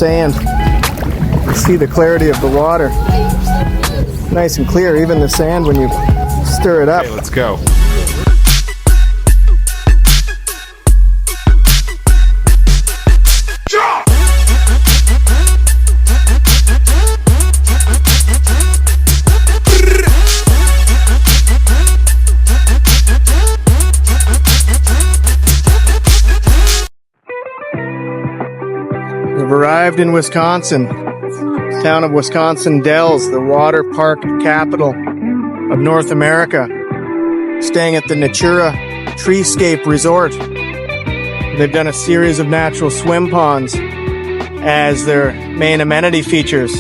sand. You see the clarity of the water. Nice and clear, even the sand when you stir it up. Okay, let's go. We've arrived in Wisconsin, town of Wisconsin Dells, the water park capital of North America. Staying at the Natura Treescape Resort. They've done a series of natural swim ponds as their main amenity features.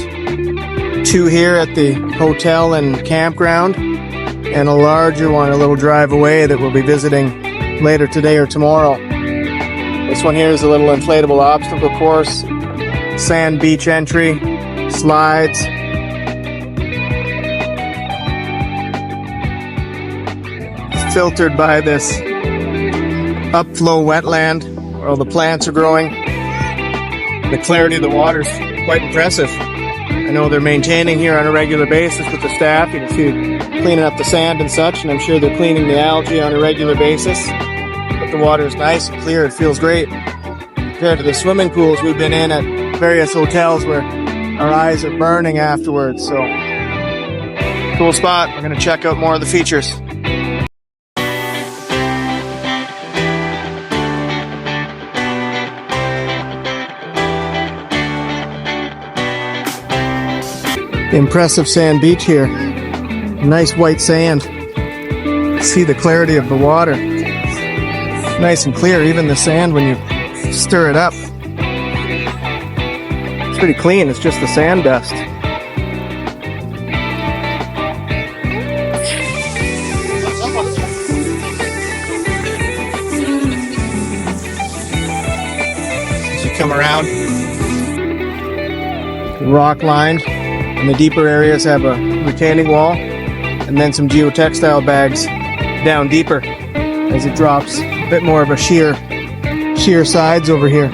2 here at the hotel and campground, and a larger one a little drive away that we'll be visiting later today or tomorrow. This one here is a little inflatable obstacle course, sand beach entry, slides. It's filtered by this upflow wetland where all the plants are growing. The clarity of the water is quite impressive. I know they're maintaining here on a regular basis with the staff. You can see cleaning up the sand and such, and I'm sure they're cleaning the algae on a regular basis. But the water is nice and clear. It feels great compared to the swimming pools we've been in at various hotels where our eyes are burning afterwards. So, cool spot. We're going to check out more of the features. Impressive sand beach here. Nice white sand. See the clarity of the water. Nice and clear, even the sand when you stir it up. It's pretty clean, it's just the sand dust. As you come around, rock lined, and the deeper areas have a retaining wall, and then some geotextile bags down deeper as it drops. A bit more of a sheer sides over here.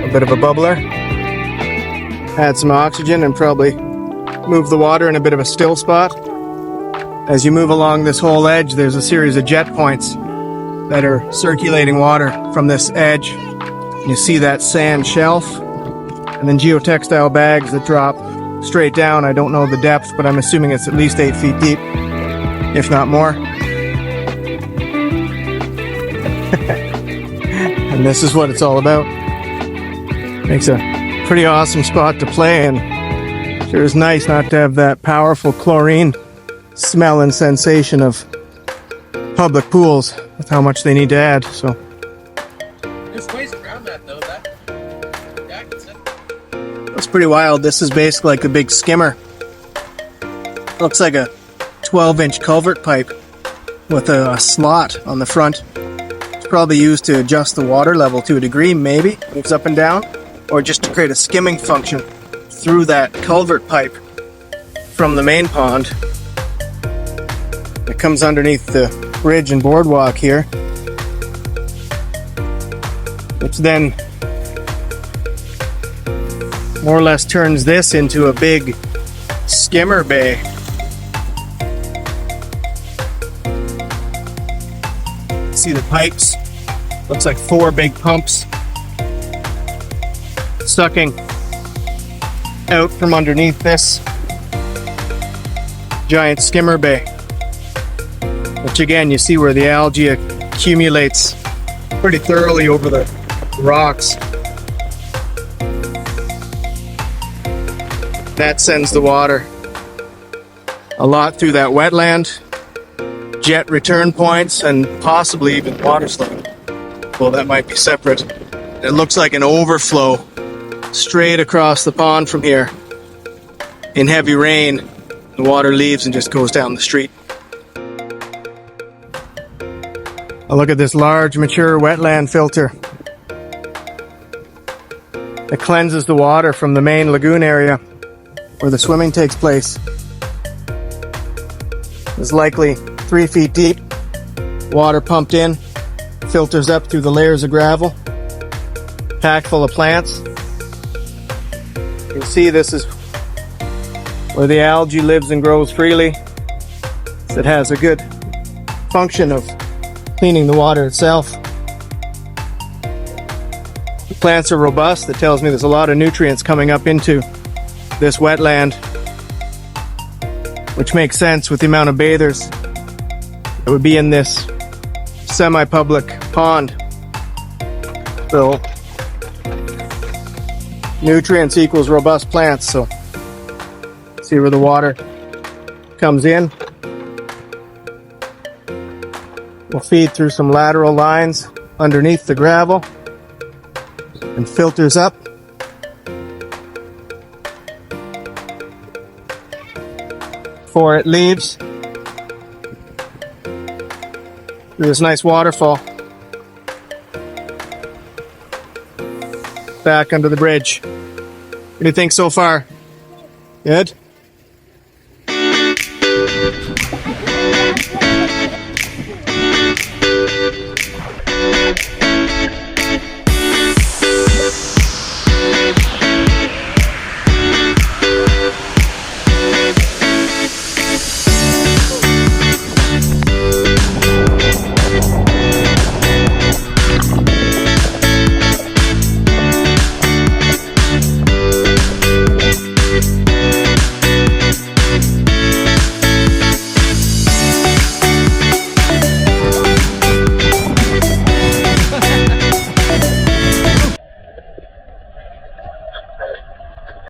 A bit of a bubbler. Add some oxygen and probably move the water in a bit of a still spot. As you move along this whole edge, there's a series of jet points that are circulating water from this edge. You see that sand shelf, and then geotextile bags that drop straight down. I don't know the depth, but I'm assuming it's at least 8 feet deep, if not more. And this is what it's all about. Makes a pretty awesome spot to play, and sure is nice not to have that powerful chlorine smell and sensation of public pools with how much they need to add. So there's ways around that though. That's pretty wild. This is basically like a big skimmer. Looks like a 12-inch culvert pipe with a slot on the front. It's probably used to adjust the water level to a degree, maybe moves up and down, or just to create a skimming function through that culvert pipe from the main pond. It comes underneath the bridge and boardwalk here, which then more or less turns this into a big skimmer bay. See the pipes? Looks like 4 big pumps sucking out from underneath this giant skimmer bay. Which again, you see where the algae accumulates pretty thoroughly over the rocks. That sends the water a lot through that wetland, jet return points, and possibly even water slide. Well, that might be separate. It looks like an overflow straight across the pond from here. In heavy rain, the water leaves and just goes down the street. A look at this large, mature wetland filter. It cleanses the water from the main lagoon area where the swimming takes place. There's likely 3 feet deep. Water pumped in, filters up through the layers of gravel. Packed full of plants. You can see this is where the algae lives and grows freely. It has a good function of cleaning the water itself. The plants are robust. That tells me there's a lot of nutrients coming up into this wetland, which makes sense with the amount of bathers that would be in this semi-public pond. So nutrients equals robust plants. So see where the water comes in. We'll feed through some lateral lines underneath the gravel and filters up. Before it leaves through this nice waterfall back under the bridge. What do you think so far? Good?